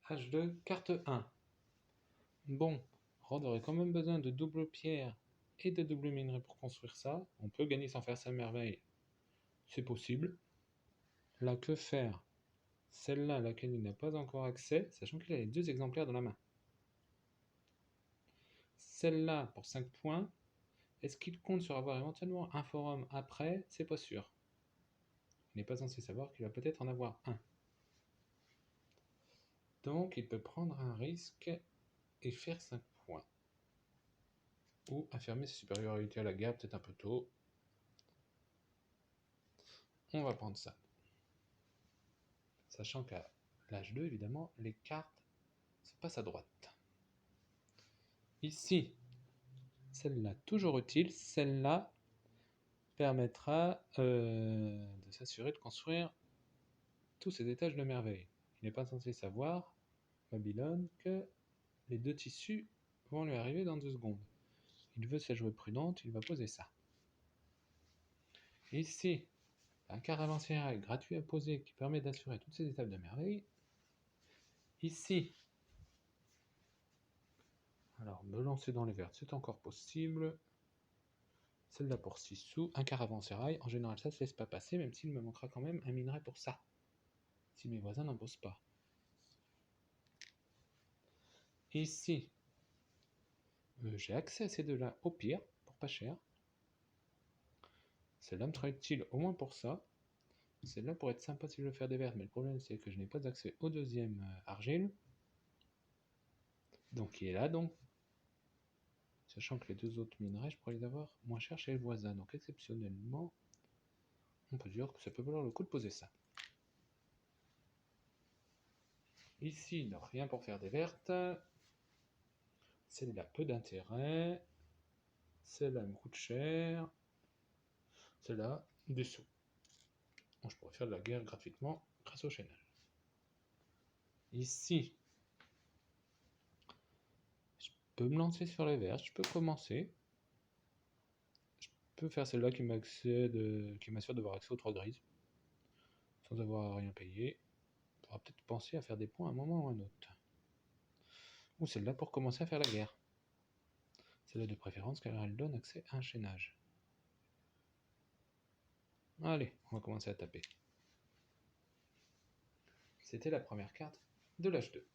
H2, carte 1. Bon, Rod aurait quand même besoin de double pierre et de double minerai pour construire ça. On peut gagner sans faire sa merveille. C'est possible. Là, que faire? Celle-là à laquelle il n'a pas encore accès, sachant qu'il a les 2 exemplaires dans la main. Celle-là pour 5 points. Est-ce qu'il compte sur avoir éventuellement un forum après? C'est pas sûr. Il n'est pas censé savoir qu'il va peut-être en avoir un. Donc il peut prendre un risque et faire 5 points. Ou affirmer sa supériorité à la guerre, peut-être un peu tôt. On va prendre ça. Sachant qu'à l'âge 2, évidemment, les cartes se passent à droite. Ici, celle-là, toujours utile, celle-là permettra de s'assurer de construire tous ces étages de merveille. Il n'est pas censé savoir, Babylone, que les 2 tissus vont lui arriver dans 2 secondes. Il veut se jouer prudente, il va poser ça. Ici, un caravansérail gratuit à poser qui permet d'assurer toutes ces étapes de merveille. Ici, alors me lancer dans les vertes, c'est encore possible. Celle-là pour 6 sous, un caravansérail. En général, ça ne se laisse pas passer, même s'il me manquera quand même un minerai pour ça. Si mes voisins n'en posent pas. Ici, j'ai accès à ces deux-là au pire, pour pas cher. Celle-là me sera utile au moins pour ça. Celle-là pourrait être sympa si je veux faire des vertes, mais le problème c'est que je n'ai pas accès au deuxième argile. Donc il est là donc. Sachant que les 2 autres minerais, je pourrais les avoir moins cher chez les voisins. Donc exceptionnellement, on peut dire que ça peut valoir le coup de poser ça. Ici, il n'a rien pour faire des vertes. Celle-là, peu d'intérêt. Celle-là me coûte cher. Celle-là, des sous. Bon, je pourrais faire de la guerre gratuitement grâce au chaînage. Ici, je peux me lancer sur les vertes. Je peux commencer. Je peux faire celle-là qui m'assure d'avoir accès aux 3 grises. Sans avoir à rien payer. On pourra peut-être penser à faire des points à un moment ou à un autre. Ou celle-là pour commencer à faire la guerre. Celle-là de préférence car elle donne accès à un chaînage. Allez, on va commencer à taper. C'était la première carte de l'âge 2.